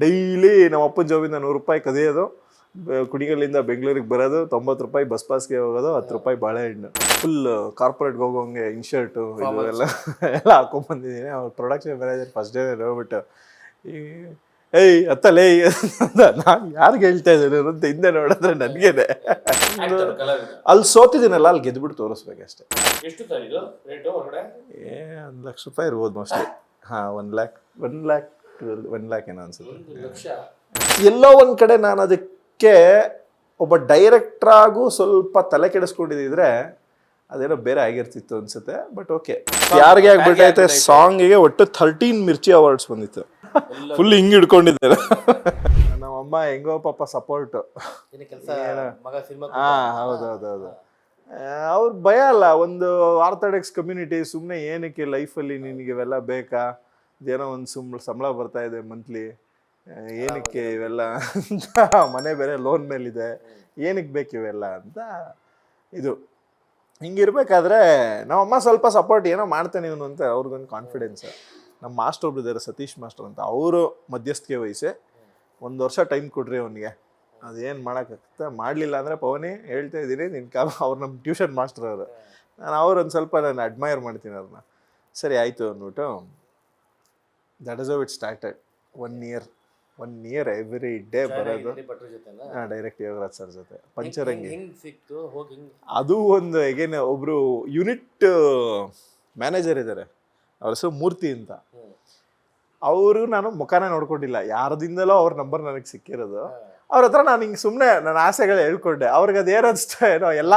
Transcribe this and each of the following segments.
Daily ನಮ್ಮ ಅಪ್ಪನ ಜಾಬಿಂದ 100 ರೂಪಾಯಿ ಕದಿಯೋದು, ಕುಣಿಗಲ್ಲಿಂದ ಬೆಂಗಳೂರಿಗೆ ಬರೋದು, 90 ರೂಪಾಯಿ ಬಸ್ ಪಾಸ್ಗೆ ಹೋಗೋದು, 10 ರೂಪಾಯಿ ಬಾಳೆಹಣ್ಣು. ಫುಲ್ ಕಾರ್ಪೊರೇಟ್ಗೆ ಹೋಗೋಂಗೆ ಇನ್ಶರ್ಟು ಇದು ಎಲ್ಲ ಎಲ್ಲ ಹಾಕೊಂಡ್ಬಂದಿದ್ದೀನಿ. ಅವ್ರು ಪ್ರೊಡಕ್ಷನ್ ಮ್ಯಾನೇಜರ್ ಫಸ್ಟ್ ಡೇ ನೋಡ್ಬಿಟ್ಟು ಏಯ್ ಅತ್ತಲೇ ಅಂತ ನಾನು ಯಾರಿಗೆ ಹೇಳ್ತಾ ಇದ್ದೀನಿ ಅಂತ ಹಿಂದೆ ನೋಡಿದ್ರೆ ನನಗೇನೆ ಅಲ್ಲಿ ಸೋತಿದ್ದೀನಲ್ಲ, ಅಲ್ಲಿ ಗೆದ್ಬಿಟ್ಟು ತೋರಿಸ್ಬೇಕು ಅಷ್ಟೇ. ಎಷ್ಟು ಸರ್ ಇದು ರೇಟು ಹೊರಗಡೆ? 1 ಲಕ್ಷ ರೂಪಾಯಿ ಇರ್ಬೋದು ಮೋಸ್ಟ್ಲಿ. ಹಾಂ, 1 ಲ್ಯಾಕ್ ಏನೋ ಅನ್ಸುತ್ತೆ. 1 ಲಕ್ಷ. ಎಲ್ಲೋ ಒಂದು ಕಡೆ ನಾನು ಅದಕ್ಕೆ ಒಬ್ಬ ಡೈರೆಕ್ಟ್ರಾಗೂ ಸ್ವಲ್ಪ ತಲೆ ಕೆಡಿಸ್ಕೊಂಡಿದ್ದಿದ್ರೆ ಅದೇನೋ ಬೇರೆ ಆಗಿರ್ತಿತ್ತು ಅನ್ಸುತ್ತೆ. ಬಟ್ ಓಕೆ, ಯಾರಿಗೆ ಆಗ್ಬಿಟ್ಟೈತೆ ಸಾಂಗಿಗೆ ಒಟ್ಟು 13 ಮಿರ್ಚಿ ಅವಾರ್ಡ್ಸ್ ಬಂದಿತ್ತು. ಫುಲ್ ಹಿಂಗೆ ಹಿಡ್ಕೊಂಡಿದ್ದೆ ನಮ್ಮಮ್ಮ. ಹೆಂಗೋ ಪಾಪ ಸಪೋರ್ಟು. ಹಾಂ, ಹೌದೌದೌದು. ಅವ್ರ ಭಯ ಅಲ್ಲ, ಒಂದು ಆರ್ಥೋಡಾಕ್ಸ್ ಕಮ್ಯುನಿಟಿ. ಸುಮ್ಮನೆ ಏನಕ್ಕೆ ಲೈಫಲ್ಲಿ ನಿನಗೆ ಇವೆಲ್ಲ ಬೇಕಾ? ಇದೇನೋ ಒಂದು ಸಂಬಳ ಬರ್ತಾ ಇದೆ ಮಂತ್ಲಿ, ಏನಕ್ಕೆ ಇವೆಲ್ಲ ಅಂತ. ಮನೆ ಬೇರೆ ಲೋನ್ ಮೇಲಿದೆ, ಏನಕ್ಕೆ ಬೇಕು ಇವೆಲ್ಲ ಅಂತ. ಇದು ಹಿಂಗಿರ್ಬೇಕಾದ್ರೆ ನಮ್ಮಮ್ಮ ಸ್ವಲ್ಪ ಸಪೋರ್ಟ್ ಏನೋ ಮಾಡ್ತಾನೆ ಇವನು ಅಂತ ಅವ್ರಿಗೊಂದು ಕಾನ್ಫಿಡೆನ್ಸ್. ನಮ್ಮ ಮಾಸ್ಟರ್ ಒಬ್ರು ಇದ್ದಾರೆ, ಸತೀಶ್ ಮಾಸ್ಟರ್ ಅಂತ. ಅವರು ಮಧ್ಯಸ್ಥಿಕೆ ವಹಿಸಿ 1 ವರ್ಷ ಟೈಮ್ ಕೊಡ್ರಿ ಅವನಿಗೆ, ಅದೇನು ಮಾಡೋಕ್ಕಾಗ್ತಾ. ಮಾಡಲಿಲ್ಲ ಅಂದರೆ ಪವನಿ ಹೇಳ್ತಾ ಇದ್ದೀನಿ ನಿನ್ನ ಅವ್ರು ನಮ್ಮ ಟ್ಯೂಷನ್ ಮಾಸ್ಟರ್ ಅವರು. ಅವ್ರೊಂದು ಸ್ವಲ್ಪ ನಾನು ಅಡ್ಮೈರ್ ಮಾಡ್ತೀನಿ ಅವ್ರನ್ನ. ಸರಿ ಆಯಿತು ಅಂದ್ಬಿಟ್ಟು that is how it started. 1 year every day ಬರೋದು. ಹಾಂ, ಡೈರೆಕ್ಟ್ ಯೋಗರಾಜ್ ಸರ್ ಜೊತೆ ಪಂಚರಂಗಿ. ಅದು ಒಂದು ಹೇಗೇನೆ ಒಬ್ಬರು ಯೂನಿಟ್ ಮ್ಯಾನೇಜರ್ ಇದ್ದಾರೆ, ಅವ್ರ ಹೆಸರು ಮೂರ್ತಿ ಅಂತ. ಅವರು ನಾನು ಮುಖಾನೇ ನೋಡ್ಕೊಂಡಿಲ್ಲ, ಯಾರದಿಂದಲೋ ಅವ್ರ ನಂಬರ್ ನನಗೆ ಸಿಕ್ಕಿರೋದು. ಅವ್ರ ಹತ್ರ ನಾನು ಹಿಂಗೆ ಸುಮ್ಮನೆ ನನ್ನ ಆಸೆಗಳು ಹೇಳ್ಕೊಂಡೆ. ಅವ್ರಿಗೆ ಅದು ಏನು ಅನಿಸ್ತಾ ಏನೋ, ಎಲ್ಲ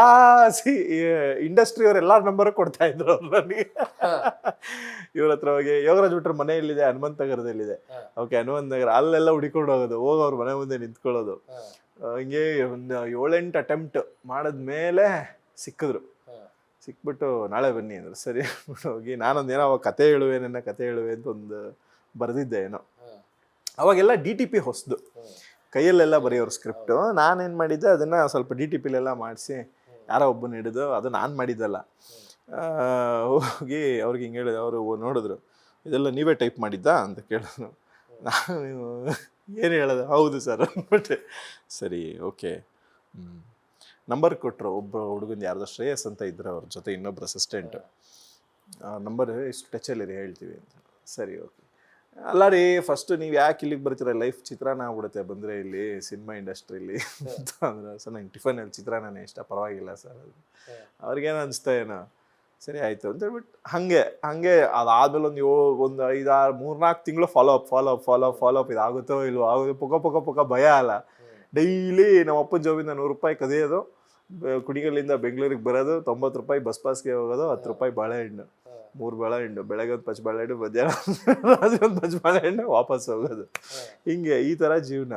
ಇಂಡಸ್ಟ್ರಿಯವ್ರು ಎಲ್ಲರ ನಂಬರು ಕೊಡ್ತಾ ಇದ್ರು ಅವ್ರು ನನಗೆ. ಇವ್ರ ಹತ್ರ ಹೋಗಿ ಯೋಗರಾಜ್ ಬಿಟ್ರೆ ಮನೆಯಲ್ಲಿದೆ, ಹನುಮಂತ ನಗರದಲ್ಲಿದೆ. ಓಕೆ, ಹನುಮಂತ ನಗರ ಅಲ್ಲೆಲ್ಲ ಹುಡಿಕೊಂಡು ಹೋಗೋದು, ಹೋಗಿ ಅವ್ರ ಮನೆ ಮುಂದೆ ನಿಂತ್ಕೊಳ್ಳೋದು. ಹಿಂಗೆ ಒಂದು 7-8 ಅಟೆಂಪ್ಟ್ ಮಾಡಿದ್ಮೇಲೆ ಸಿಕ್ಕಿದ್ರು. ಸಿಕ್ಬಿಟ್ಟು ನಾಳೆ ಬನ್ನಿ ಅಂದರು. ಸರಿ ಹೋಗಿ ನಾನೊಂದು ಏನೋ ಅವಾಗ ಕತೆ ಹೇಳುವೆ ಅಂತ ಒಂದು ಬರೆದಿದ್ದೆ ಏನೋ. ಅವಾಗೆಲ್ಲ DTP ಹೊಸದು, ಕೈಯಲ್ಲೆಲ್ಲ ಬರೆಯೋರು ಸ್ಕ್ರಿಪ್ಟು. ನಾನೇನು ಮಾಡಿದ್ದೆ, ಅದನ್ನು ಸ್ವಲ್ಪ DTPಲೆಲ್ಲ ಮಾಡಿಸಿ ಯಾರೋ ಒಬ್ಬನ ಹಿಡಿದು, ಅದು ನಾನು ಮಾಡಿದ್ದಲ್ಲ. ಹೋಗಿ ಅವ್ರಿಗೆ ಹಿಂಗೆ ಹೇಳಿದೆ. ಅವರು ನೋಡಿದ್ರು, ಇದೆಲ್ಲ ನೀವೇ ಟೈಪ್ ಮಾಡಿದ್ದಾ ಅಂತ ಕೇಳಿದ್ರು. ನಾನು ಏನು ಹೇಳೋದು, ಹೌದು ಸರ್ ಅಂದ್ಬಿಟ್ಟೆ. ಸರಿ ಓಕೆ. ನಂಬರ್ ಕೊಟ್ಟರು. ಒಬ್ಬ ಹುಡುಗಂದು ಯಾರ್ದೋ ಶ್ರೇಯಸ್ ಅಂತ ಇದ್ರು, ಅವ್ರ ಜೊತೆ ಇನ್ನೊಬ್ರು ಅಸಿಸ್ಟೆಂಟ್. ನಂಬರ್ ಇಷ್ಟು ಟಚಲ್ಲಿರಿ ಹೇಳ್ತೀವಿ ಅಂತ. ಸರಿ ಓಕೆ. ಅಲ್ಲ ರೀ, ಫಸ್ಟು ನೀವು ಯಾಕೆ ಇಲ್ಲಿಗೆ ಬರ್ತೀರ, ಲೈಫ್ ಚಿತ್ರಾನ್ನ ಆಗ್ಬಿಡುತ್ತೆ ಬಂದರೆ ಇಲ್ಲಿ ಸಿನಿಮಾ ಇಂಡಸ್ಟ್ರಿಲಿ ಅಂತ ಅಂದ್ರೆ. ಸರ್ ನಂಗೆ ಟಿಫನಲ್ಲಿ ಚಿತ್ರಾನ್ನನೇ ಇಷ್ಟ, ಪರವಾಗಿಲ್ಲ ಸರ್. ಅದು ಅವ್ರಿಗೇನು ಅನಿಸ್ತಾ ಏನೋ. ಸರಿ ಆಯಿತು ಅಂತ ಹೇಳ್ಬಿಟ್ಟು ಹಾಗೆ ಅದಾದಮೇಲೆ ಒಂದು 3-4 ತಿಂಗಳು ಫಾಲೋ ಅಪ್ ಇದಾಗುತ್ತೋ ಇಲ್ವೋ ಆಗೋದು. ಪುಕ ಭಯ ಅಲ್ಲ. ಡೈಲಿ ನಮ್ಮ ಅಪ್ಪನ ಜಾಬಿಂದ 100 ರೂಪಾಯಿ ಕದಿಯೋದು, ಕುಣಿಗಲ್ಲಿಂದ ಬೆಂಗಳೂರಿಗೆ ಬರೋದು, 90 ರೂಪಾಯಿ ಬಸ್ ಪಾಸ್ಗೆ ಹೋಗೋದು, 10 ರೂಪಾಯಿ ಬಾಳೆಹಣ್ಣು, 3 ಬಾಳೆಹಣ್ಣು, ಬೆಳಗ್ಗೆ ಒಂದು ಪಚ್ ಬಾಳೆಹಣ್ಣು, ಮಧ್ಯಾಹ್ನ ಒಂದು ಪಚ್ ಬಾಳೆಹಣ್ಣು, ವಾಪಸ್ ಹೋಗೋದು. ಹಿಂಗೆ ಈ ಥರ ಜೀವನ.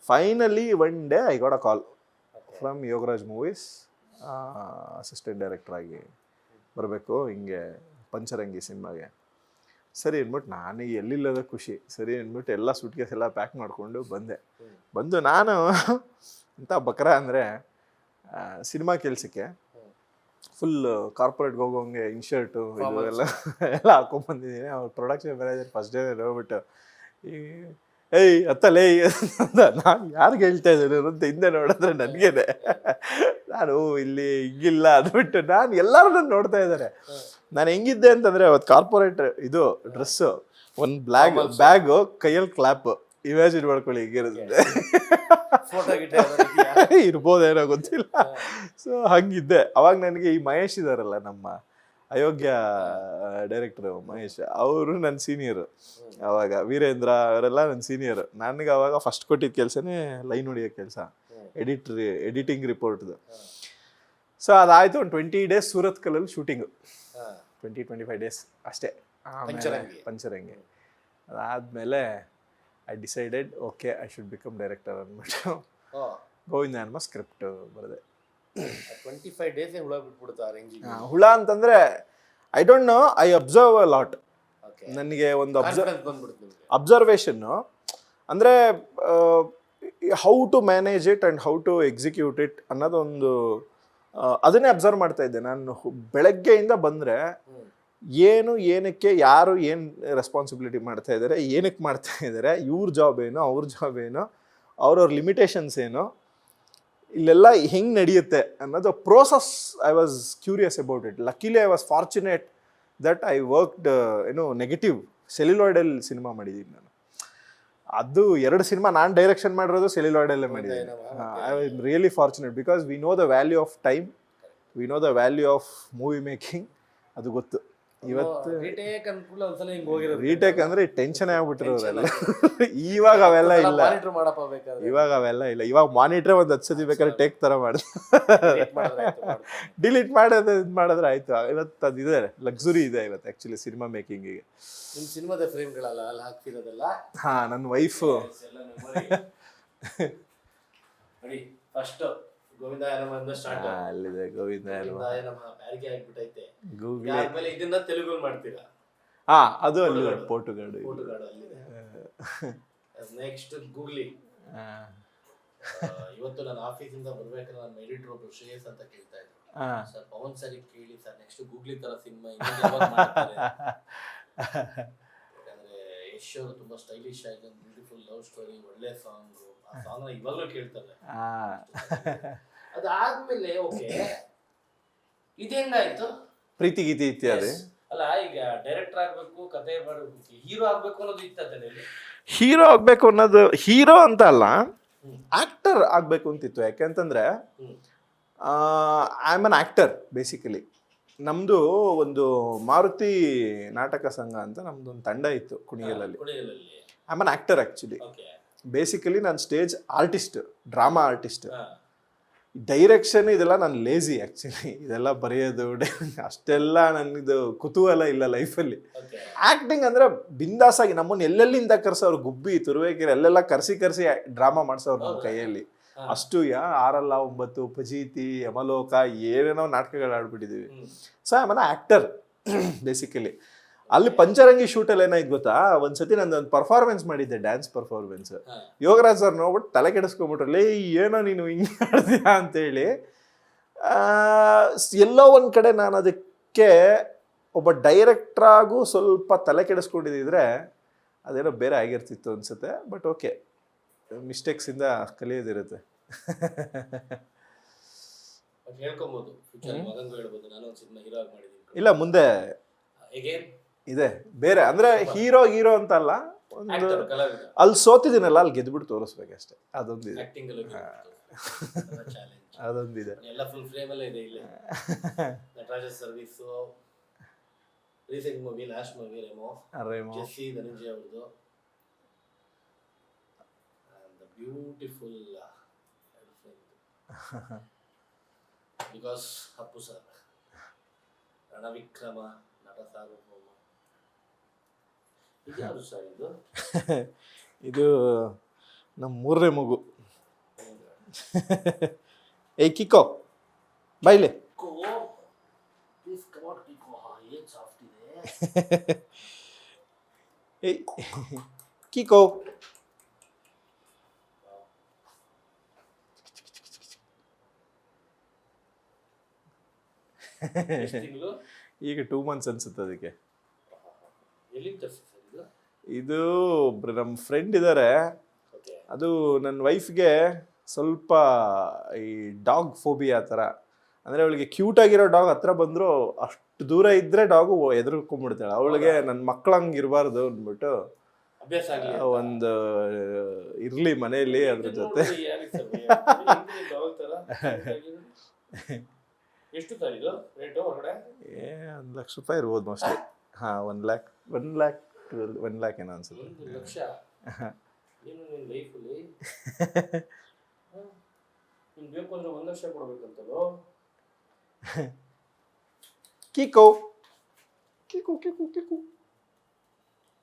Finally one day I got a call from Yogaraj movies, assistant director ಆಗಿ ಬರಬೇಕು ಹಿಂಗೆ ಪಂಚರಂಗಿ ಸಿನಿಮಾಗೆ. ಸರಿ ಅಂದ್ಬಿಟ್ಟು ನಾನು ಎಲ್ಲಿಲ್ಲದ ಖುಷಿ. ಸರಿ ಅಂದ್ಬಿಟ್ಟು ಎಲ್ಲ ಸೂಟ್ಕೇಸ್ ಎಲ್ಲ ಪ್ಯಾಕ್ ಮಾಡಿಕೊಂಡು ಬಂದು ನಾನು ಅಂತ ಬಕ್ರ ಅಂದರೆ ಸಿನಿಮಾ ಕೆಲಸಕ್ಕೆ ಫುಲ್ ಕಾರ್ಪೊರೇಟ್ಗೆ ಹೋಗೋಂಗೆ ಇನ್ಶರ್ಟು ಇದು ಎಲ್ಲ ಹಾಕೊಂಡ್ಬಂದಿದ್ದೀನಿ. ಅವ್ರು ಪ್ರೊಡಕ್ಷನ್ ಮ್ಯಾನೇಜರ್ ಫಸ್ಟ್ ಡೇ ನೋಡ್ಬಿಟ್ಟು ಏಯ್ ಅತ್ತಲೇ ಅಂತ ನಾನು ಯಾರಿಗೆ ಹೇಳ್ತಾ ಇದ್ದೀನಿ ಅಂತ ಹಿಂದೆ ನೋಡಿದ್ರೆ ನನಗೇನೆ. ನಾನು ಇಲ್ಲಿ ಹಿಂಗಿಲ್ಲ ಅಂದ್ಬಿಟ್ಟು ನಾನು ಎಲ್ಲರೂ ನನ್ನ ನೋಡ್ತಾ ಇದ್ದಾರೆ. ನಾನು ಹೆಂಗಿದ್ದೆ ಅಂತಂದರೆ ಅವತ್ತು ಕಾರ್ಪೊರೇಟ್ ಇದು ಡ್ರೆಸ್ಸು, ಒಂದು ಬ್ಯಾಗು, ಕೈಯಲ್ಲಿ ಕ್ಲಾಪ್. ಇಮ್ಯಾಜಿನ್ ಮಾಡ್ಕೊಳ್ಳಿ ಹಿಂಗಿರುತ್ತೆ. ಇರ್ಬೋದೇನೋ ಗೊತ್ತಿಲ್ಲ. ಸೊ ಹಂಗಿದ್ದೆ. ಅವಾಗ ನನಗೆ ಈ ಮಹೇಶ್ ಇದಾರಲ್ಲ, ನಮ್ಮ ಅಯೋಗ್ಯ ಡೈರೆಕ್ಟ್ರು ಮಹೇಶ್, ಅವರು ನನ್ನ ಸೀನಿಯರು. ಅವಾಗ ವೀರೇಂದ್ರ ಅವರೆಲ್ಲ ನನ್ನ ಸೀನಿಯರು. ನನಗೆ ಅವಾಗ ಫಸ್ಟ್ ಕೊಟ್ಟಿದ್ದ ಕೆಲಸನೇ ಲೈನ್ ಹೊಡಿಯೋ ಕೆಲಸ, ಎಡಿಟಿಂಗ್ ರಿಪೋರ್ಟ್ದು. ಸೊ ಅದಾಯಿತು. ಒಂದು 20 ಡೇಸ್ ಸೂರತ್ ಕಲ್ಲಲ್ಲಿ ಶೂಟಿಂಗು, 20-25 ಡೇಸ್ ಅಷ್ಟೇ. ಪಂಚರಂಗಿ ಅದಾದಮೇಲೆ I decided okay I should become director ಅಂದ್ಬಿಟ್ಟು ಗೋವಿಂದ ಅನ್ಮ ಸ್ಕ್ರಿಪ್ಟ್ ಬರೆದೆ. 25 ಡೇಸ್ ಹುಳ ಬಿಟ್ಬಿಡುತ್ತಾ ರೇಂಜಿಗೆ? ಹುಳ ಅಂತಂದರೆ I don't know, I observe a lot. ನನಗೆ ಒಂದು ಅಬ್ಸರ್ವೇಷನ್ನು ಅಂದರೆ how to manage it and how to execute it ಅನ್ನೋದೊಂದು ಅದನ್ನೇ ಅಬ್ಸರ್ವ್ ಮಾಡ್ತಾ ಇದ್ದೆ ನಾನು. ಬೆಳಗ್ಗೆಯಿಂದ ಬಂದರೆ ಏನಕ್ಕೆ ಯಾರು ಏನು ರೆಸ್ಪಾನ್ಸಿಬಿಲಿಟಿ ಮಾಡ್ತಾ ಇದ್ದಾರೆ, ಏನಕ್ಕೆ ಮಾಡ್ತಾ ಇದ್ದಾರೆ, ಇವ್ರ ಜಾಬ್ ಏನು, ಅವ್ರ ಜಾಬ್ ಏನು, ಅವ್ರವ್ರ ಲಿಮಿಟೇಷನ್ಸ್ ಏನು, ಇಲ್ಲೆಲ್ಲ ಹೆಂಗೆ ನಡೆಯುತ್ತೆ ಅನ್ನೋದು process. I was curious about it. Luckily I was fortunate that I worked negative ಸೆಲ್ಯುಲಾಯ್ಡಲ್ಲಿ ಸಿನಿಮಾ ಮಾಡಿದ್ದೀನಿ ನಾನು. ಅದು 2 ಸಿನಿಮಾ ನಾನು ಡೈರೆಕ್ಷನ್ ಮಾಡಿರೋದು ಸೆಲ್ಯುಲಾಯ್ಡಲ್ಲೇ ಮಾಡಿದ್ದೀನಿ. I was really fortunate because we know the value of time, we know the value of movie making. ಅದು ಗೊತ್ತು. ಇವತ್ತು ರೀಟೇಕ್ ಅನ್ಕೂಲ ಒಂದ್ಸಲ ಹಿಂಗ್ ಹೋಗಿರೋದು. ರೀಟೇಕ್ ಅಂದ್ರೆ ಟೆನ್ಷನ್ ಆಗ್ಬಿಟ್ಟಿರೋರೆಲ್ಲ. ಇವಾಗ ಅವೆಲ್ಲ ಇಲ್ಲ, ಮಾನಿಟರ್ ಮಾಡಪ್ಪ ಬೇಕಾದ್ರೆ. ಇವಾಗ ಅವೆಲ್ಲ ಇಲ್ಲ. ಇವಾಗ ಮಾನಿಟ್ರೆ ಒಂದು 10 ಸತಿ ಬೇಕಾದ್ರೆ ಟೇಕ್ ತರ ಮಾಡಿ ಡಿಲೀಟ್ ಮಾಡೋದು ಇದು ಮಾಡಿದ್ರೆ ಆಯ್ತು. ಇವತ್ತು ಅದಿದೆ, ಲಕ್ಸುರಿ ಇದೆ ಇವತ್ತು ಆಕ್ಚುಲಿ ಸಿನಿಮಾ ಮೇಕಿಂಗಿಗೆ. ನಿಮ್ ಸಿನಿಮಾದ ಫ್ರೇಮ್ಗಳಲ್ಲ ಅಲ್ಲಿ ಹಾಕ್ತಿರೋದಲ್ಲ. ಹಾ, ನನ್ನ ವೈಫ್ ನೋಡಿ ಫಸ್ಟ್ ಗೋವಿಂದಾಯ ನಮಃ ಸ್ಟಾರ್ಟ್. ಅಲ್ಲಿದೆ ಗೋವಿಂದಾಯ ಗೋವಿಂದಾಯ ನಮಃ ಬ್ಯಾರಿಗೆ ಆಗ್ಬಿಟ್ಟೈತೆ. ಗೂಗಲ್ ಆದ್ಮೇಲೆ ಇದನ್ನ ತೆಲುಗಲ್ಲಿ ಮಾಡ್ತೀರಾ? ಹಾ, ಅದು ಅಲ್ಲಿ ಪೋಟುಗಾಡು ಅಲ್ಲಿದೆ. Next googly. ಇವತ್ತು ನಾನು ಆಫೀಸಿಂದ ಬರ್ಬೇಕಾದ್ರೆ ನನ್ನ ಎಡಿಟರ್ ಒಬ್ರು ಶ್ರೇಯಸ್ ಅಂತ ಕೇಳ್ತಾ ಇದ್ರು, ಸರ್ ಪವನ್ ಸರ್ ಕೇಳಿ ಸರ್ ನೆಕ್ಸ್ಟ್ ಗೂಗ್ಲಿ ತರ ಸಿನಿಮಾ ಯಾವಾಗ ಮಾಡ್ತಾರೆ? ಯಾಕಂದ್ರೆ ಯಶ್ ಅವರು ತುಂಬಾ ಸ್ಟೈಲಿಶ್ ಆಗಿ ಒಂದು ಬ್ಯೂಟಿಫುಲ್ ಲವ್ ಸ್ಟೋರಿ, ಒಳ್ಳೆ ಸಾಂಗ್, ಆ ಸಾಂಗ್ ನ ಇವಾಗಲೂ ಕೇಳ್ತಾರೆ. ಅದಾದ್ಮೇಲೆ ಓಕೆ ಇದೇನಾಯ್ತು? ಪ್ರೀತಿ ಗೀತಿ ಇತ್ಯಾದಿ. ಅಲ್ಲ, ಈಗ ಡೈರೆಕ್ಟರ್ ಆಗ್ಬೇಕು, ಕತೆ ಮಾಡಬೇಕು, ಹೀರೋ ಆಗ್ಬೇಕು ಅನ್ನೋದು ಇತ್ತಲ್ಲ. ಹೀರೋ ಆಗ್ಬೇಕು ಅನ್ನೋದು, ಹೀರೋ ಅಂತ ಅಲ್ಲ, ಆಕ್ಟರ್ ಆಗ್ಬೇಕು ಅಂತಿತ್ತು. ಯಾಕೆಂತಂದ್ರೆ I am an actor basically. ನಮ್ದು ಒಂದು ಮಾರುತಿ ನಾಟಕ ಸಂಘ ಅಂತ ನಮ್ದು ಒಂದು ತಂಡ ಇತ್ತು ಕುಣಿಗಲಲ್ಲಿ. I am an actor actually. Basically ನಾನು stage artist, drama artist. Direction ಇದೆಲ್ಲ ನಾನು ಲೇಜಿ ಆ್ಯಕ್ಚುಲಿ. ಇದೆಲ್ಲ ಬರೆಯೋದು ಅಷ್ಟೆಲ್ಲ ನನಗಿದು ಕುತೂಹಲ ಇಲ್ಲ ಲೈಫಲ್ಲಿ. ಆ್ಯಕ್ಟಿಂಗ್ ಅಂದರೆ ಬಿಂದಾಸಾಗಿ ನಮ್ಮನ್ನು ಎಲ್ಲೆಲ್ಲಿಂದ ಕರ್ಸೋರು, ಗುಬ್ಬಿ, ತುರುವೇಕೆರೆ ಎಲ್ಲೆಲ್ಲ ಕರೆಸಿ ಡ್ರಾಮಾ ಮಾಡಿಸೋರು ನಮ್ಮ ಕೈಯಲ್ಲಿ. ಅಷ್ಟು 6 ಅಲ್ಲ 9, ಪಜೀತಿ, ಯಮಲೋಕ, ಏನೇನೋ ನಾಟಕಗಳು ಆಡ್ಬಿಟ್ಟಿದ್ದೀವಿ. So I am an actor basically. ಅಲ್ಲಿ ಪಂಚರಂಗಿ ಶೂಟಲ್ಲಿ ಏನಾಯ್ತು ಗೊತ್ತಾ, ಒಂದ್ಸತಿ ನಂದು ಒಂದು ಪರ್ಫಾರ್ಮೆನ್ಸ್ ಮಾಡಿದ್ದೆ, ಡ್ಯಾನ್ಸ್ ಪರ್ಫಾರ್ಮೆನ್ಸ್. ಯೋಗರಾಜ್ ಸರ್ ನೋಡ್ಬಿಟ್ಟು ತಲೆ ಕೆಡಿಸ್ಕೊಂಡ್ಬಿಟ್ರಲ್ಲೇ, ಏನೋ ನೀನು ಹಿಂಗೆ ಮಾಡಿದ್ಯಾ ಅಂತೇಳಿ. ಎಲ್ಲೋ ಒಂದು ಕಡೆ ನಾನು ಅದಕ್ಕೆ ಒಬ್ಬ ಡೈರೆಕ್ಟ್ರಾಗೂ ಸ್ವಲ್ಪ ತಲೆ ಕೆಡಿಸ್ಕೊಂಡಿದ್ದಿದ್ರೆ ಅದೇನೋ ಬೇರೆ ಆಗಿರ್ತಿತ್ತು ಅನ್ಸುತ್ತೆ. But okay, ಮಿಸ್ಟೇಕ್ಸಿಂದ ಕಲಿಯೋದಿರುತ್ತೆ. ಹೇಳ್ಕೊಬೋದು, ಇಲ್ಲ ಮುಂದೆ ಇದೆ ಬೇರೆ. ಅಂದ್ರೆ ಹೀರೋ ಅಂತ ಅಲ್ಲ, ಒಂದು ಅಲ್ಲಿ ಸೋತಿದ್ದೀನಲ್ಲ, ಅಲ್ಲಿ ಗೆದ್ಬಿಟ್ಟು ತೋರಿಸ್ಬೇಕಷ್ಟೇ. ಅದೊಂದಿದೆ, ಅದೊಂದಿದೆ. ಎಲ್ಲ ಫುಲ್ ಫ್ರೇಮ್ ಅಲ್ಲೇ ಇದೆ ಇಲ್ಲಿ. Nataraja service, recent movie, last movie Remo, Jessie Dhananjaya ಅವ್ರದ್ದು, beautiful because Appu sir, Ranavikrama, Nata Sarvabhouma. ಇದ್ಯಾವುದು ಸರ್ ಇದು? ಇದು ನಮ್ಮ 3ನೇ ಮಗು. ಏ ಕಿಕೋ ಬೈಲೆ, ಏನ್ ಸಾಫ್ಟ್ ಇದೆ. ಏ ಕಿಕೋ. ಈಗ 2 months ಅನ್ಸುತ್ತೆ ಅದಕ್ಕೆ. ಇದು ಒಬ್ರು ನಮ್ಮ ಫ್ರೆಂಡ್ ಇದ್ದಾರೆ. ಅದು ನನ್ನ ವೈಫ್ಗೆ ಸ್ವಲ್ಪ ಈ ಡಾಗ್ ಫೋಬಿಯಾ ಆ ಥರ. ಅಂದರೆ ಅವಳಿಗೆ ಕ್ಯೂಟಾಗಿರೋ ಡಾಗ್ ಹತ್ರ ಬಂದರೂ ಅಷ್ಟು ದೂರ ಇದ್ದರೆ ಡಾಗು ಎದುರ್ಕೊಂಡ್ಬಿಡ್ತಾಳೆ. ಅವಳಿಗೆ ನನ್ನ ಮಕ್ಕಳಂಗೆ ಇರಬಾರ್ದು ಅಂದ್ಬಿಟ್ಟು ಒಂದು ಇರಲಿ ಮನೆಯಲ್ಲಿ ಅದ್ರ ಜೊತೆ. ಎಷ್ಟು ಸರ್ ಇದು ರೇಟು ಹೊರಗಡೆ? $1 ಲಕ್ಷ ಇರ್ಬೋದು ಮೋಸ್ಟ್ಲಿ. ಹಾಂ, 1 lakh ಏನೋ ಅನ್ಸುತ್ತೆ. 1 ಲಕ್ಷ ಏನು ನಿನ್ನ ಲೈಫಲ್ಲಿ? ನಿಮ್ಗೆ ಬೇಕು ಅಂದ್ರೆ 1 ಲಕ್ಷ ಕೊಡ್ಬೇಕಂತಲೋ. ಕಿಕೋ ಕಿಕೋ ಕಿಕೋ ಕಿಕೋ.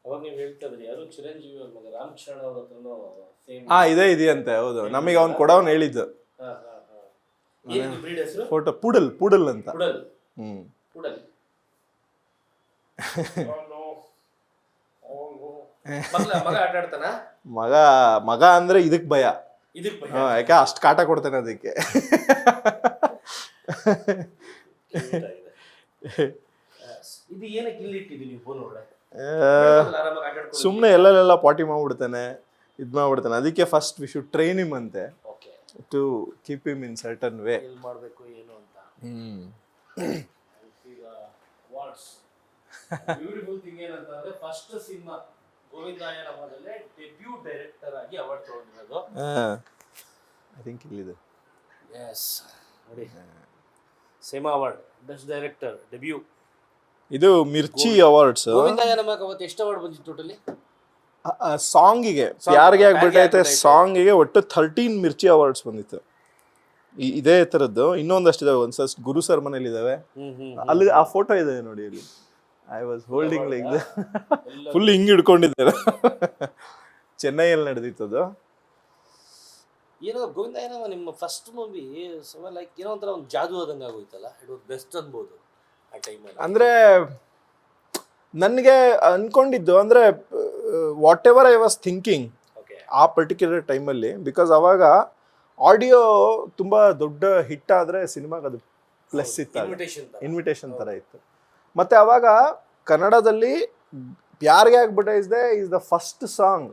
ಅವಾಗ ನೀವು ಹೇಳ್ತಾ ಇದ್ರಿ ಯಾರು ಚಿರಂಜೀವಿ ಅವ್ರ ಮಗ ರಾಮಚರಣ್ ಅವ್ರ ಹತ್ರನೂ ಸೇಮ್. ಇದೆಯಂತೆ. ಹೌದು, ನಮಗೆ ಅವ್ನು ಕೊಡೋನು ಹೇಳಿದ್ದು. ಫೋಟೋ ಪೂಡಲ್ ಅಂತ. ಮಗ ಅಂದ್ರೆ ಇದಕ್ ಭಯ. ಯಾಕೆ ಅಷ್ಟು ಕಾಟ ಕೊಡ್ತಾನೆ ಅದಕ್ಕೆ. ಇದು ಏನಕ್ಕೆ ಇಲ್ಲಿ ಇಟ್ಟಿದ್ದೀವಿ ನೀವು ಫೋನ್ ಒಳಗಡೆ? ಆರಾಮಾಗಿ ಆಟಾಡ್ಕೊಂಡು ಸುಮ್ಮನೆ ಎಲ್ಲೆಲ್ಲ ಪಾಟಿ ಮಾಡ್ಬಿಡ್ತಾನೆ, ಇದು ಮಾಡ್ಬಿಡ್ತಾನೆ. ಅದಕ್ಕೆ first we should train him ಅಂತೆ okay to keep him in certain way. ಎಲ್ಲಿ ಮಾಡಬೇಕು ಏನು ಅಂತ. ಈಗ ಅವಾರ್ಡ್ಸ್ ಬ್ಯೂಟಿಫುಲ್ ಥಿಂಗ್ ಏನಂತಂದ್ರೆ ಫಸ್ಟ್ ಸಿನಿಮಾ ಗೋವಿಂದಾಯನಮದಲ್ಲೇ ಡೆಬ್ಯೂ ಡೈರೆಕ್ಟರ್ ಆಗಿ ಅವಾರ್ಡ್ ತಗೊಂಡಿರೋದು. ಐ ಥಿಂಕ್ ಇಲ್ಲಿದೆ. ಎಸ್ ನೋಡಿ, cinema award best director debut. ಇದು ಮಿರ್ಚಿ ಅವಾರ್ಡ್ಸ್. ಗೋವಿಂದಾಯನಮಕ್ಕೆ ಅವತ್ತು ಎಷ್ಟು ಅವಾರ್ಡ್ ಬಂದಿತ್ತು ಟೋಟಲಿ? ಸಾಂಗಿಗೆ ಯಾರಿಗೆ ಆಗ್ಬಿಟ್ಟೈತೆ ಸಾಂಗಿಗೆ ಒಟ್ಟು 13 ಮಿರ್ಚಿ ಅವಾರ್ಡ್ಸ್ ಬಂದಿತ್ತು. ಇದೇ ಥರದ್ದು ಇನ್ನೊಂದಷ್ಟು ಇದಾವೆ. ಒಂದ್ಸಲ ಗುರು ಸರ್ ಮನೇಲಿ ಇದಾವೆ. ಅಲ್ಲಿ ಆ ಫೋಟೋ ಇದೆ ನೋಡಿ, ಅಲ್ಲಿ I was holding like full ಹಿಂಗ್ ಹಿಡ್ಕೊಂಡಿದ್ದೆ. ಚೆನ್ನೈಯಲ್ಲಿ ನಡೆದಿತ್ತದು. ಏನೋ ಗೋವಿಂದಾಯನಮ ನಿಮ್ಮ ಫಸ್ಟ್ ಮೂವಿ ಲೈಕ್ ಏನೋ ಒಂಥರ ಒಂದು ಜಾದು ಆದಂಗೆ ಆಗೋಯ್ತಲ್ಲ. ಇಟ್ ವಾಸ್ ಬೆಸ್ಟ್ ಅನ್ಬೋದು ಆ ಟೈಮಲ್ಲಿ. ಅಂದ್ರೆ ನನಗೆ ಅನ್ಕೊಂಡಿದ್ದು ಅಂದ್ರೆ what ever I was thinking ಆ ಪರ್ಟಿಕ್ಯುಲರ್ ಟೈಮಲ್ಲಿ, ಬಿಕಾಸ್ ಅವಾಗ ಆಡಿಯೋ ತುಂಬಾ ದೊಡ್ಡ ಹಿಟ್ ಆದ್ರೆ ಸಿನಿಮಾಗೆ ಅದು ಪ್ಲಸ್ ಇತ್ತು, ಇನ್ವಿಟೇಷನ್ ತರ ಇತ್ತು. ಮತ್ತೆ ಅವಾಗ ಕನ್ನಡದಲ್ಲಿ ಯಾರಿಗೆ ಆಗ್ಬಿಟ್ಟೈಸ್ದೆ ಇಸ್ ದ ಫಸ್ಟ್ ಸಾಂಗ್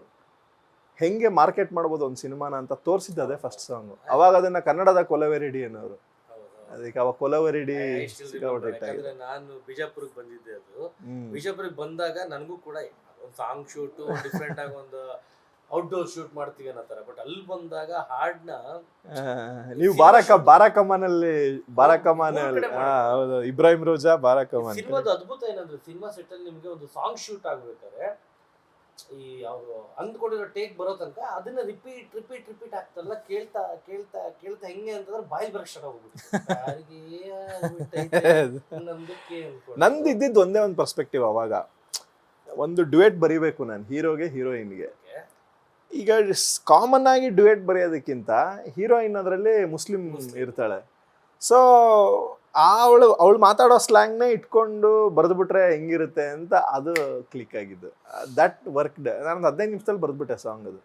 ಹೆಂಗೆ ಮಾರ್ಕೆಟ್ ಮಾಡ್ಬೋದು ಒಂದು ಸಿನಿಮಾನ ಅಂತ ತೋರಿಸಿದ್ದು ಅದೇ ಫಸ್ಟ್ ಸಾಂಗ್. ಅವಾಗ ಅದನ್ನ ಕನ್ನಡದ ಕೊಲವೆರಿಡಿ ಅನ್ನೋರು. ಅದಕ್ಕೆ ಅವಾಗ ಕೊಲವೆರಿಡಿ ನಾನು ಬಿಜಾಪುರಕ್ಕೆ ಬಂದಿದ್ದೆ. ಅದು ಬಿಜಾಪುರಕ್ಕೆ ಬಂದಾಗ ನನಗೂ ಕೂಡ ಒಂದು ಸಾಂಗ್ ಶೂಟ್ ಡಿಫ್ರೆಂಟ್ ಆಗಿ ಒಂದು ಔಟ್ಡೋರ್ ಶೂಟ್ ಮಾಡ್ತೀವಿ ಅನ್ನೋ. ಬಟ್ ಅಲ್ಲಿ ಬಂದಾಗ ಹಾಡ್ನ ನೀವು ಬಾರಾಕಮಾನ್ ಹೌದು, ಇಬ್ರಾಹಿಂ ರೋಜಾ ಬಾರಾಕಮಾನ್. ಸಿನಿಮಾದ ಅದ್ಭುತ ಏನಂದ್ರೆ ಸಿನಿಮಾ ಸೆಟ್ ಅಲ್ಲಿ ನಿಮ್ಗೆ ಒಂದು ಸಾಂಗ್ ಶೂಟ್ ಆಗ್ಬೇಕಾದ್ರೆ ಈ ಅವ್ರು ಅಂದ್ಕೊಂಡಿರೋ ಟೇಕ್ ಬರೋ ತನಕ ಅದನ್ನ ರಿಪೀಟ್ ಆಗ್ತಾರಲ್ಲ, ಕೇಳ್ತಾ ಕೇಳ್ತಾ ಕೇಳ್ತಾ ಹೆಂಗೆ ಅಂತಂದ್ರೆ ಬಾಯಿ ಬರಕ್ ಸ್ಟಾರ್ಟ್ ಹೋಗ್ಬಿಟ್ಟು. ನಂದು ಇದ್ದಿದ್ದು ಒಂದೇ ಒಂದು ಪರ್ಸ್ಪೆಕ್ಟಿವ್. ಅವಾಗ ಒಂದು ಡ್ಯುಯೆಟ್ ಬರೀಬೇಕು ನಾನು ಹೀರೋಗೆ ಹೀರೋಯಿನ್ಗೆ. ಈಗ ಕಾಮನ್ ಆಗಿ ಡ್ಯುಯೆಟ್ ಬರೆಯೋದಕ್ಕಿಂತ ಹೀರೋಯಿನ್ ಅದರಲ್ಲಿ ಮುಸ್ಲಿಂ ಇರ್ತಾಳೆ. ಸೊ ಅವಳು ಮಾತಾಡೋ ಸ್ಲ್ಯಾಂಗ್ನೇ ಇಟ್ಕೊಂಡು ಬರೆದ್ಬಿಟ್ರೆ ಹೆಂಗಿರುತ್ತೆ ಅಂತ ಅದು ಕ್ಲಿಕ್ ಆಗಿದ್ದು. ದಟ್ ವರ್ಕ್ ನಾನು 15 ನಿಮಿಷದಲ್ಲಿ ಬರೆದ್ಬಿಟ್ಟೆ ಸಾಂಗ್. ಅದು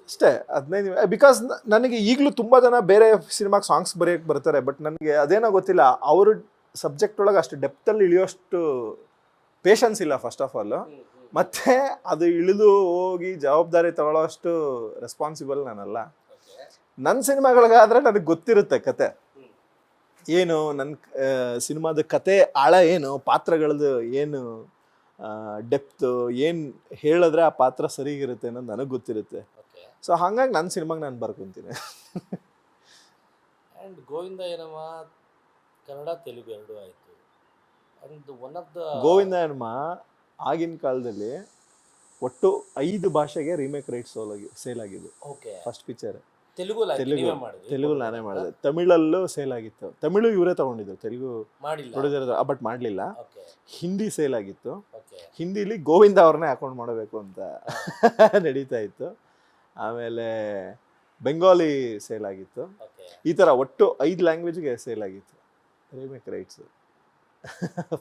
ಅಷ್ಟೇ 15 ನಿಮಿಷ. ಬಿಕಾಸ್ ನನಗೆ ಈಗಲೂ ತುಂಬ ಜನ ಬೇರೆ ಸಿನಿಮಾಗೆ ಸಾಂಗ್ಸ್ ಬರೆಯೋಕ್ಕೆ ಬರ್ತಾರೆ, ಬಟ್ ನನಗೆ ಅದೇನೋ ಗೊತ್ತಿಲ್ಲ, ಅವ್ರ ಸಬ್ಜೆಕ್ಟ್ ಒಳಗೆ ಅಷ್ಟು ಡೆಪ್ತಲ್ಲಿ ಇಳಿಯೋಷ್ಟು ಪೇಷನ್ಸ್ ಇಲ್ಲ ಫಸ್ಟ್ ಆಫ್ ಆಲ್. ಮತ್ತೆ ಅದು ಇಳಿದು ಹೋಗಿ ಜವಾಬ್ದಾರಿ ತಗೊಳ್ಳೋ ಅಷ್ಟು ರೆಸ್ಪಾನ್ಸಿಬಲ್ ನಾನಲ್ಲ. ನನ್ನ ಸಿನಿಮಾಗಳಿಗಾದ್ರೆ ನನಗೆ ಗೊತ್ತಿರುತ್ತೆ ಕತೆ ಏನು, ನನ್ನ ಸಿನಿಮಾದ ಕತೆ ಆಳ ಏನು, ಪಾತ್ರಗಳದ್ದು ಏನು ಡೆಪ್ತು ಏನು ಹೇಳಿದ್ರೆ ಆ ಪಾತ್ರ ಸರಿಗಿರುತ್ತೆ ಅನ್ನೋದು ನನಗೆ ಗೊತ್ತಿರುತ್ತೆ. ಸೊ ಹಾಗಾಗಿ ನನ್ನ ಸಿನಿಮಾಗೆ ನಾನು ಬರ್ಕೊಂತೀನಿ. ಆ್ಯಂಡ್ ಗೋವಿಂದಾಯನಮ ಕನ್ನಡ ತೆಲುಗು ಎರಡೂ ಆಯಿತು. ಆ್ಯಂಡ್ ಒನ್ ಆಫ್ ದ ಗೋವಿಂದಾಯನಮ ಆಗಿನ ಕಾಲದಲ್ಲಿ ಒಟ್ಟು 5 ಭಾಷೆಗೆ ರೀಮೇಕ್ ರೈಟ್ಸ್ ಸೇಲ್ ಆಗಿದ್ದು. ಫಸ್ಟ್ ಪಿಕ್ಚರ್ ತೆಲುಗು ನಾನೇ ಮಾಡಿದೆ. ತಮಿಳಲ್ಲೂ ಸೇಲ್ ಆಗಿತ್ತು. ತಮಿಳು ಇವರೇ ತಗೊಂಡಿದ್ದು, ತೆಲುಗು ಪ್ರೊಡ್ಯೂಸರ್ ಬಟ್ ಮಾಡಲಿಲ್ಲ. ಹಿಂದಿ ಸೇಲ್ ಆಗಿತ್ತು. ಹಿಂದಿಲಿ ಗೋವಿಂದ ಅವ್ರನ್ನೇ ಅಕೌಂಟ್ ಮಾಡಬೇಕು ಅಂತ ನಡೀತಾ ಇತ್ತು. ಆಮೇಲೆ ಬೆಂಗಾಲಿ ಸೇಲ್ ಆಗಿತ್ತು. ಈ ಥರ ಒಟ್ಟು 5 ಲ್ಯಾಂಗ್ವೇಜ್ಗೆ ಸೇಲ್ ಆಗಿತ್ತು ರೀಮೇಕ್ ರೈಟ್ಸ್.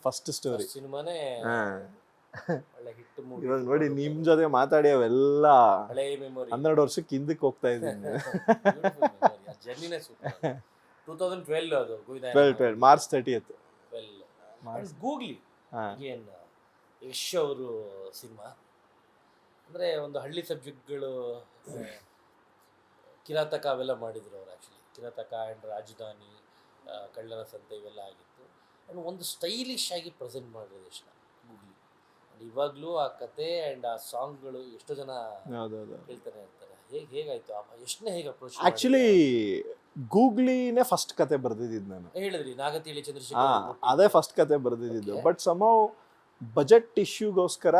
ಫಸ್ಟ್ ಸ್ಟೋರಿ ಇವಾಗ ನೋಡಿ ನಿಮ್ ಜೊತೆ ಮಾತಾಡಿ ಅವೆಲ್ಲ 12 ವರ್ಷಕ್ಕೆ ಹಿಂದಕ್ಕೆ ಹೋಗ್ತಾ ಇದ್ದೀನಿ. 2012 ಮಾರ್ಚ್ 30th ಗೂಗ್ಲಿ ಏನು ಯಶ್ ಅವರು ಸಿನಿಮಾ ಅಂದರೆ ಒಂದು ಹಳ್ಳಿ ಸಬ್ಜೆಕ್ಟ್ಗಳು, ಕಿರಾತಕ ಅವೆಲ್ಲ ಮಾಡಿದ್ರು ಅವರು. ಆ್ಯಕ್ಚುಲಿ ಕಿರಾತಕ ಆ್ಯಂಡ್ ರಾಜಧಾನಿ, ಕಳ್ಳರ ಸಂತೆ ಇವೆಲ್ಲ ಆಗಿತ್ತು. ಆ್ಯಂಡ್ ಒಂದು ಸ್ಟೈಲಿಶ್ ಆಗಿ ಪ್ರೆಸೆಂಟ್ ಮಾಡಿರೋದು ಯಶ್ನ ಗೂಗ್ಲಿ. ಇವಾಗಲೂ ಆ ಕತೆ ಆ್ಯಂಡ್ ಆ ಸಾಂಗ್ಗಳು ಎಷ್ಟೋ ಜನ ಹೇಳ್ತಾನೆ ಇರ್ತಾರೆ. ಹೇಗಾಯ್ತು ಎಷ್ಟನೇ ಹೇಗೆ ಅಪ್ರೋಚ್? ಆ್ಯಕ್ಚುಲಿ ಗೂಗ್ಲಿನೇ ಫಸ್ಟ್ ಕತೆ ಬರ್ದಿದ್ದು ನಾನು. ಹೇಳಿದ್ರಿ ನಾಗತಿಳಿ ಚಂದ್ರಶೇಖರ್ ಅದೇ ಫಸ್ಟ್ ಕತೆ ಬರ್ದಿದ್ದು. ಬಟ್ ಸಮೌ ಬಜೆಟ್ ಇಶ್ಯೂಗೋಸ್ಕರ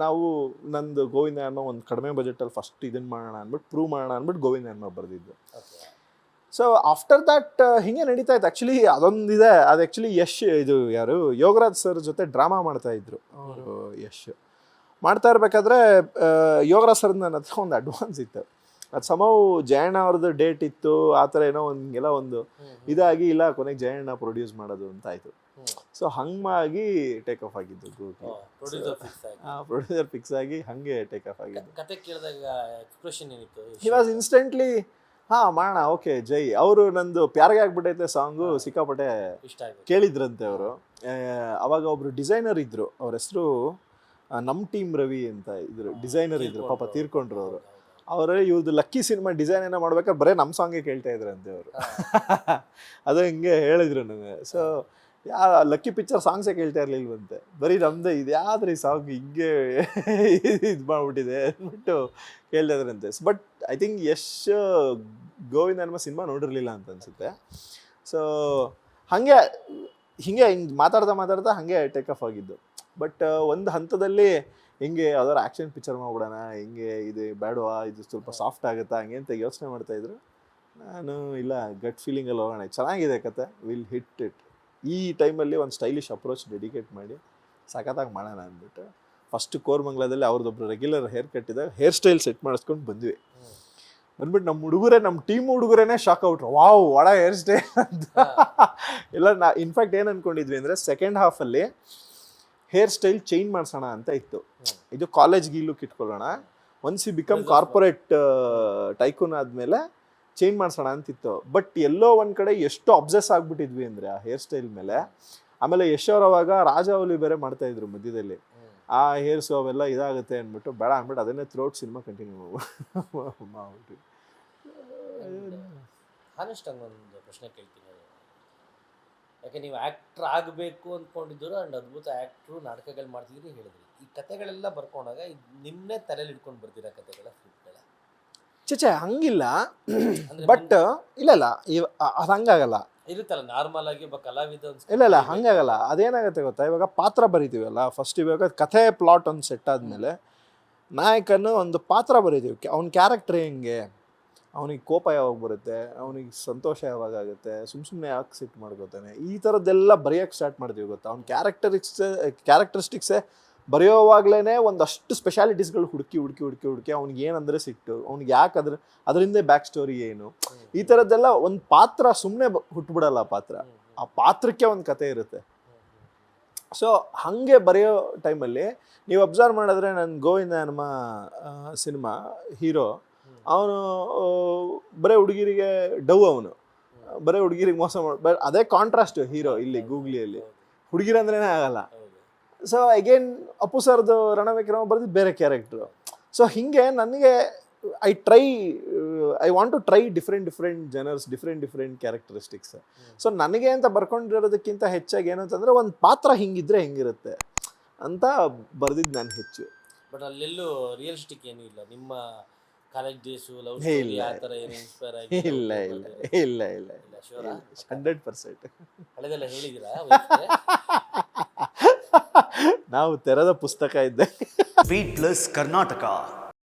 ನಾವು ನಂದು ಗೋವಿಂದಾಯನಮ ಒಂದು ಕಡಿಮೆ ಬಜೆಟಲ್ಲಿ ಫಸ್ಟ್ ಇದನ್ನು ಮಾಡೋಣ ಅಂದ್ಬಿಟ್ಟು ಪ್ರೂವ್ ಮಾಡೋಣ ಅಂದ್ಬಿಟ್ಟು ಗೋವಿಂದಾಯನಮ ಬರ್ದಿದ್ದು. ಸೊ ಆಫ್ಟರ್ ದಟ್ ಹಿಂಗೆ ನಡೀತಾ ಇತ್ತು. ಆ್ಯಕ್ಚುಲಿ ಅದೊಂದಿದೆ, ಅದು ಆ್ಯಕ್ಚುಲಿ ಯಶ್ ಇದು ಯಾರು ಯೋಗರಾಜ್ ಸರ್ ಜೊತೆ ಡ್ರಾಮಾ ಮಾಡ್ತಾಯಿದ್ರು ಅವರು. ಯಶ್ ಮಾಡ್ತಾ ಇರಬೇಕಾದ್ರೆ ಯೋಗರಾಜ್ ಸರ್ ನನ್ನ ಹತ್ರ ಒಂದು ಅಡ್ವಾನ್ಸ್ ಇತ್ತು. ಅದು ಸಮೌ ಜಯಣ್ಣ ಅವ್ರದ್ದು ಡೇಟ್ ಇತ್ತು, ಆ ಥರ ಏನೋ ಒಂದೆಲ್ಲ ಒಂದು ಇದಾಗಿ ಇಲ್ಲ ಕೊನೆಗೆ ಜಯಣ್ಣ ಪ್ರೊಡ್ಯೂಸ್ ಮಾಡೋದು ಅಂತ ಆಯಿತು. ಸೊ ಹಂಗಾಗಿ ಟೇಕ್ ಆಫ್ ಆಗಿದ್ದು ಗೂಗ್ಲಿ. ಪ್ರೊಡ್ಯೂಸರ್ ಫಿಕ್ಸ್ ಆಗಿ ಹಾಗೆ ಟೇಕ್ ಆಫ್ ಆಗಿದ್ದು. ಕತೆ ಕೇಳಿದಾಗ ಎಕ್ಸ್ಪ್ರೆಷನ್ ಏನಿತ್ತು? ಹಿ ವಾಸ್ ಇನ್ಸ್ಟೆಂಟ್ಲಿ ಹಾಂ ಮಾಡೋಣ, ಓಕೆ ಜೈ. ಅವರು ನಂದು ಪ್ಯಾರ್ಗೆ ಆಗ್ಬಿಟ್ಟೈತೆ ಸಾಂಗು ಸಿಕ್ಕಾಪಟ್ಟೆ ಇಷ್ಟ ಆಗುತ್ತೆ. ಕೇಳಿದ್ರಂತೆ ಅವರು. ಅವಾಗ ಒಬ್ರು ಡಿಸೈನರ್ ಇದ್ರು, ಅವ್ರ ಹೆಸರು ನಮ್ಮ ಟೀಮ್ ರವಿ ಅಂತ ಇದ್ರು, ಡಿಸೈನರ್ ಇದ್ರು, ಪಾಪ ತೀರ್ಕೊಂಡ್ರು ಅವರು. ಅವರೇ ಇವ್ರದ್ದು ಲಕ್ಕಿ ಸಿನಿಮಾ ಡಿಸೈನ್ ಏನೋ ಮಾಡ್ಬೇಕಾದ್ರೆ ಬರೀ ನಮ್ಮ ಸಾಂಗೇ ಕೇಳ್ತಾ ಇದ್ರಂತೆ ಅವರು. ಅದು ಹಿಂಗೆ ಹೇಳಿದ್ರು ನನಗೆ. ಸೊ ಲಕ್ಕಿ ಪಿಕ್ಚರ್ ಸಾಂಗ್ಸೇ ಕೇಳ್ತಾ ಇರ್ಲಿಲ್ವಂತೆ, ಬರೀ ನಮ್ದೇ ಇದು ಯಾವ್ದ್ರಿ ಸಾಂಗ್ ಹಿಂಗೆ ಇದು ಮಾಡ್ಬಿಟ್ಟಿದೆ ಅಂದ್ಬಿಟ್ಟು ಕೇಳ್ತಾ ಇದ್ರಂತೆ. But I think Yash Govinda ಅನ್ನೋ ಸಿನಿಮಾ ನೋಡಿರಲಿಲ್ಲ ಅಂತ ಅನ್ಸುತ್ತೆ. ಸೊ ಹಾಗೆ ಹಿಂಗೆ ಮಾತಾಡ್ತಾ ಹಾಗೆ ಟೇಕ್ ಆಫ್ ಆಗಿದ್ದು. ಬಟ್ ಒಂದು ಹಂತದಲ್ಲಿ ಹಿಂಗೆ ಯಾವ್ದಾದ್ರು ಆ್ಯಕ್ಷನ್ ಪಿಕ್ಚರ್ ಮಾಡ್ಬಿಡೋಣ, ಹಿಂಗೆ ಇದು ಬೇಡವಾ, ಇದು ಸ್ವಲ್ಪ ಸಾಫ್ಟ್ ಆಗುತ್ತಾ ಹಂಗೆ ಅಂತ ಯೋಚನೆ ಮಾಡ್ತಾಯಿದ್ರು. ನಾನು ಇಲ್ಲ, ಗಟ್ ಫೀಲಿಂಗಲ್ಲಿ ಹೋಗೋಣ, ಚೆನ್ನಾಗಿದೆ ಕತೆ, ವಿಲ್ ಹಿಟ್ ಇಟ್. ಈ ಟೈಮಲ್ಲಿ ಒಂದು ಸ್ಟೈಲಿಶ್ ಅಪ್ರೋಚ್ ಡೆಡಿಕೇಟ್ ಮಾಡಿ ಸಖತ್ತಾಗಿ ಮಾಡೋಣ ಅಂದ್ಬಿಟ್ಟು ಫಸ್ಟ್ ಕೋರ್ಮಂಗ್ಲದಲ್ಲಿ ಅವ್ರದ್ದೊಬ್ರು ರೆಗ್ಯುಲರ್ ಹೇರ್ ಕಟ್ ಇದ್ದಾಗ ಹೇರ್ ಸ್ಟೈಲ್ ಸೆಟ್ ಮಾಡಿಸ್ಕೊಂಡು ಬಂದ್ವಿ. ಬಂದ್ಬಿಟ್ಟು ನಮ್ಮ ಟೀಮ್ ಹುಡುಗರೇನೆ ಶಾಕ್ ಔಟ್ರು, ವಾವ್ ಒಳ ಹೇರ್ ಸ್ಟೈಲ್ ಅಂತ. ಇಲ್ಲ ಇನ್ಫ್ಯಾಕ್ಟ್ ಏನು ಅಂದ್ಕೊಂಡಿದ್ವಿ ಅಂದರೆ ಸೆಕೆಂಡ್ ಹಾಫಲ್ಲಿ ಹೇರ್ ಸ್ಟೈಲ್ ಚೇಂಜ್ ಮಾಡ್ಸೋಣ ಅಂತ ಇತ್ತು. ಇದು ಕಾಲೇಜ್ ಗೀಲುಕ್ ಇಟ್ಕೊಳ್ಳೋಣ, once you become corporate tycoon ಆದಮೇಲೆ ಚೇಂಜ್ ಮಾಡ್ಸೋಣ ಅಂತಿತ್ತು. ಬಟ್ ಎಲ್ಲೋ ಒಂದು ಕಡೆ ಎಷ್ಟು ಅಬ್ಸೆಸ್ ಆಗ್ಬಿಟ್ಟಿದ್ವಿ ಅಂದರೆ ಆ ಹೇರ್ ಸ್ಟೈಲ್ ಮೇಲೆ. ಆಮೇಲೆ ಯಶ್ ಅವ್ರು ಅವಾಗ ರಾಜಾವಲಿ ಬೇರೆ ಮಾಡ್ತಾಯಿದ್ರು ಮಧ್ಯದಲ್ಲಿ, ಆ ಹೇರ್ಸು ಅವೆಲ್ಲ ಇದಾಗುತ್ತೆ ಅಂದ್ಬಿಟ್ಟು ಬೇಡ ಅಂದ್ಬಿಟ್ಟು ಅದನ್ನೇ ಥ್ರೋಟ್ ಸಿನಿಮಾ ಕಂಟಿನ್ಯೂ ಮಾಡ್ಬಿಟ್ಟು. ಹಾನೆಸ್ಟ್ ಒಂದು ಪ್ರಶ್ನೆ ಕೇಳ್ತೀನಿ, ಯಾಕೆ ನೀವು ಆ್ಯಕ್ಟ್ರ್ ಆಗಬೇಕು ಅಂದ್ಕೊಂಡಿದ್ರು ಆ್ಯಂಡ್ ಅದ್ಭುತ ಆ್ಯಕ್ಟ್ರು, ನಾಟಕಗಳು ಮಾಡ್ತಿದ್ರಿ ಹೇಳಿದ್ರಿ. ಈ ಕತೆಗಳೆಲ್ಲ ಬರ್ಕೊಂಡಾಗ ಇದು ನಿಮ್ಮನ್ನೇ ತಲೆಯಲ್ಲಿ ಇಟ್ಕೊಂಡು ಬರ್ತೀರಾ ಕತೆಗಳ ಸ್ಕ್ರಿಪ್ಟ್ಗಳ? ಚೇಚೆ ಹಂಗಿಲ್ಲ, ಬಟ್ ಇಲ್ಲ ಅದು ಹಂಗಾಗಲ್ಲ. ಇರುತ್ತಲ್ಲ ನಾರ್ಮಲ್ ಆಗಿ ಒಬ್ಬ ಕಲಾವಿದ ಇಲ್ಲ ಹಂಗಾಗಲ್ಲ. ಅದೇನಾಗುತ್ತೆ ಗೊತ್ತಾ, ಇವಾಗ ಪಾತ್ರ ಬರಿತೀವಲ್ಲ ಫಸ್ಟ್, ಇವಾಗ ಕಥೆ ಪ್ಲಾಟ್ ಒಂದು ಸೆಟ್ ಆದಮೇಲೆ ನಾಯಕನ ಒಂದು ಪಾತ್ರ ಬರಿತೀವಿ, ಅವ್ನ ಕ್ಯಾರೆಕ್ಟರ್ ಹೆಂಗೆ, ಅವನಿಗೆ ಕೋಪ ಯಾವಾಗ ಬರುತ್ತೆ, ಅವನಿಗೆ ಸಂತೋಷ ಯಾವಾಗ ಆಗುತ್ತೆ, ಸುಮ್ಮನೆ ಯಾಕೆ ಸಿಟ್ಟು ಮಾಡ್ಕೋತಾನೆ, ಈ ಥರದ್ದೆಲ್ಲ ಬರೆಯೋಕ್ಕೆ ಸ್ಟಾರ್ಟ್ ಮಾಡ್ತೀವಿ ಗೊತ್ತಾ. ಅವ್ನ ಕ್ಯಾರೆಕ್ಟರಿಸ್ಟಿಕ್ಸೇ ಬರೆಯೋವಾಗಲೇ ಒಂದಷ್ಟು ಸ್ಪೆಷಾಲಿಟೀಸ್ಗಳು ಹುಡುಕಿ ಅವ್ನಿಗೆ ಏನಂದರೆ ಸಿಟ್ಟು, ಅವ್ನಿಗೆ ಯಾಕೆ ಅದರಿಂದ ಬ್ಯಾಕ್ ಸ್ಟೋರಿ ಏನು, ಈ ಥರದ್ದೆಲ್ಲ ಒಂದು ಪಾತ್ರ ಸುಮ್ಮನೆ ಹುಟ್ಬಿಡಲ್ಲ. ಆ ಪಾತ್ರಕ್ಕೆ ಒಂದು ಕತೆ ಇರುತ್ತೆ. ಸೊ ಹಾಗೆ ಬರೆಯೋ ಟೈಮಲ್ಲಿ ನೀವು ಅಬ್ಸರ್ವ್ ಮಾಡಿದ್ರೆ, ನನ್ನ ಗೋವಿಂದ ನಮ್ಮ ಸಿನಿಮಾ ಹೀರೋ ಅವನು ಬರೀ ಹುಡುಗಿರಿಗೆ ಅವನು ಬರೀ ಹುಡುಗಿರಿಗೆ ಮೋಸ ಮಾಡಿ, ಅದೇ ಕಾಂಟ್ರಾಸ್ಟ್ ಹೀರೋ ಇಲ್ಲಿ ಗೂಗ್ಲಿಯಲ್ಲಿ ಹುಡುಗಿರಂದ್ರೇ ಆಗಲ್ಲ. ಸೊ ಅಗೇನ್ ಅಪ್ಪು ಸರ್ದು ರಣವಿಕ್ರಮ ಬರೆದಿದ್ದು ಬೇರೆ ಕ್ಯಾರೆಕ್ಟ್ರು. ಸೊ ಹೀಗೆ ನನಗೆ I want to try different genres, different characteristics. So ನನಗೆ ಅಂತ ಬರ್ಕೊಂಡಿರೋದಕ್ಕಿಂತ ಹೆಚ್ಚಾಗಿ ಏನು ಅಂತಂದರೆ ಒಂದು ಪಾತ್ರ ಹಿಂಗಿದ್ರೆ ಹೆಂಗಿರುತ್ತೆ ಅಂತ ಬರೆದಿದ್ದು ನಾನು ಹೆಚ್ಚು. ಬಟ್ ಅಲ್ಲೆಲ್ಲೂ ರಿಯಲಿಸ್ಟಿಕ್ ಏನೂ ಇಲ್ಲ. ನಿಮ್ಮ ಕಾಲೇಜ್ ಡೇಸು ಲವ್ ಸ್ಟೋರಿ ಆ ಥರ ಏನು ಇನ್ಸ್ಪೈರ್ ಆಗಿ? ಇಲ್ಲ 100% ಹಳೆದೆಲ್ಲ ಹೇಳಿದ್ದೀರಾ? ನಾವು ತೆರೆದ ಪುಸ್ತಕ ಇದ್ದೆ. Beat plus Karnataka.